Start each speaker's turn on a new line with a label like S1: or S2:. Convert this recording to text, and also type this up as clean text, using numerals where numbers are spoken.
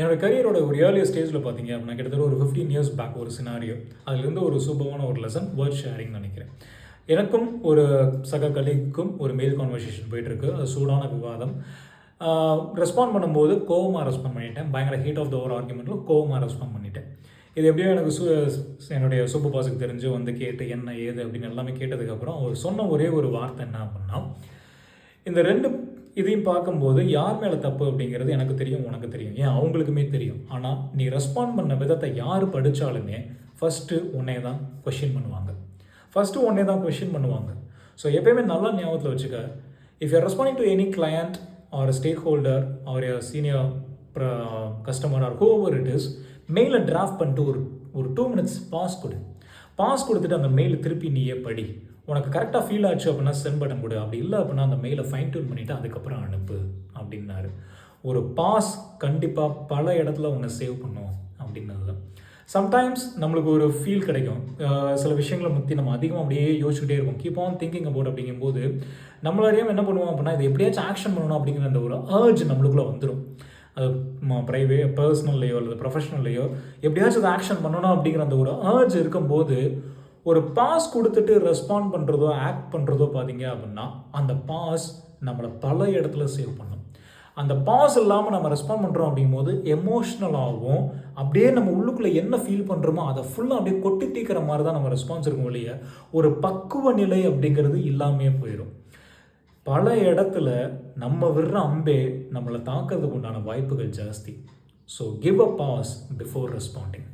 S1: என்னோட கரியரோட ஒரு ஏர்லியர் ஸ்டேஜில் பார்த்தீங்க அப்படின்னா கிட்டத்தட்ட ஒரு 15 இயர்ஸ் பேக் ஒரு சினாரியோ. அதுலேருந்து ஒரு சூப்பரான ஒரு லெசன் வேர்ட் ஷேரிங்னு நினைக்கிறேன். எனக்கும் ஒரு சக கலீக்கும் ஒரு மெயில் கான்வர்சேஷன் போயிட்டுருக்கு. அது சூடான விவாதம். ரெஸ்பாண்ட் பண்ணும்போது கோவமாக ரெஸ்பாண்ட் பண்ணிட்டேன். பயங்கர ஹீட் ஆஃப் த ஓவர் ஆர்குமெண்ட்டில் கோவமாக ரெஸ்பாண்ட் பண்ணிட்டேன். இது எப்படியோ எனக்கு என்னுடைய சூப்பர் பாஸுக்கு தெரிஞ்சு வந்து கேட்டு என்ன ஏது அப்படின்னு எல்லாமே கேட்டதுக்கப்புறம் அவர் சொன்ன ஒரே ஒரு வார்த்தை என்ன அப்படின்னா, இந்த ரெண்டு இதையும் பார்க்கும்போது யார் மேலே தப்பு அப்படிங்கிறது எனக்கு தெரியும், உனக்கு தெரியும், ஏன் அவங்களுக்குமே தெரியும். ஆனால் நீ ரெஸ்பாண்ட் பண்ண விதத்தை யார் படித்தாலுமே ஃபஸ்ட்டு உன்னை தான் கொஷின் பண்ணுவாங்க. ஸோ எப்பயுமே நல்லா ஞாபகத்தில் வச்சுக்க, if you're responding to any client or stakeholder or senior customer or whoever it is, மெயிலை டிராஃப்ட் பண்ணிட்டு ஒரு 2 minutes பாஸ் கொடுத்துட்டு அந்த மெயில் திருப்பி நீயே படி. உனக்கு கரெக்டாக ஃபீல் ஆச்சு அப்படின்னா சென்ட் பட்டன் கொடு, அப்படி இல்லை அப்படின்னா அந்த மெயிலை ஃபைன் டியூன் பண்ணிவிட்டு அதுக்கப்புறம் அனுப்பு அப்படின்னாரு. ஒரு பாஸ் கண்டிப்பாக பல இடத்துல உன்னை சேவ் பண்ணும் அப்படின்னது தான். சம்டைம்ஸ் நம்மளுக்கு ஒரு ஃபீல் கிடைக்கும், சில விஷயங்களை பற்றி நம்ம அதிகமாக அப்படியே யோசிச்சுக்கிட்டே இருக்கோம், கீப் ஆன் திங்கிங் அபவுட். அப்படிங்கும்போது நம்மளாரையும் என்ன பண்ணுவோம் அப்படின்னா, இது எப்படியாச்சும் ஆக்ஷன் பண்ணணும் அப்படிங்கிற அந்த ஒரு அர்ஜ் நம்மளுக்குள்ளே வந்துடும். அது பர்சனல்லையோ அல்லது ப்ரொஃபஷனல்லையோ எப்படியாச்சும் அதை ஆக்ஷன் பண்ணணும் அப்படிங்கிற அந்த ஒரு அர்ஜ் இருக்கும்போது ஒரு பாஸ் கொடுத்துட்டு ரெஸ்பாண்ட் பண்ணுறதோ ஆக்ட் பண்ணுறதோ பார்த்தீங்க அப்படின்னா அந்த பாஸ் நம்மளை பல இடத்துல சேவ் பண்ணும். அந்த பாஸ் இல்லாமல் நம்ம ரெஸ்பாண்ட் பண்ணுறோம் அப்படிங்கும்போது எமோஷ்னலாகவும் அப்படியே நம்ம உள்ளுக்குள்ளே என்ன ஃபீல் பண்ணுறோமோ அதை ஃபுல்லாக அப்படியே கொட்டி தீக்கிற மாதிரி தான் நம்ம ரெஸ்பான்ஸ் இருக்கும் இல்லையா. ஒரு பக்குவ நிலை அப்படிங்கிறது இல்லாமே போயிடும். பல இடத்துல நம்ம விடுற அம்பே நம்மளை தாக்கிறதுக்கு உண்டான வாய்ப்புகள் ஜாஸ்தி. So give a pause before responding.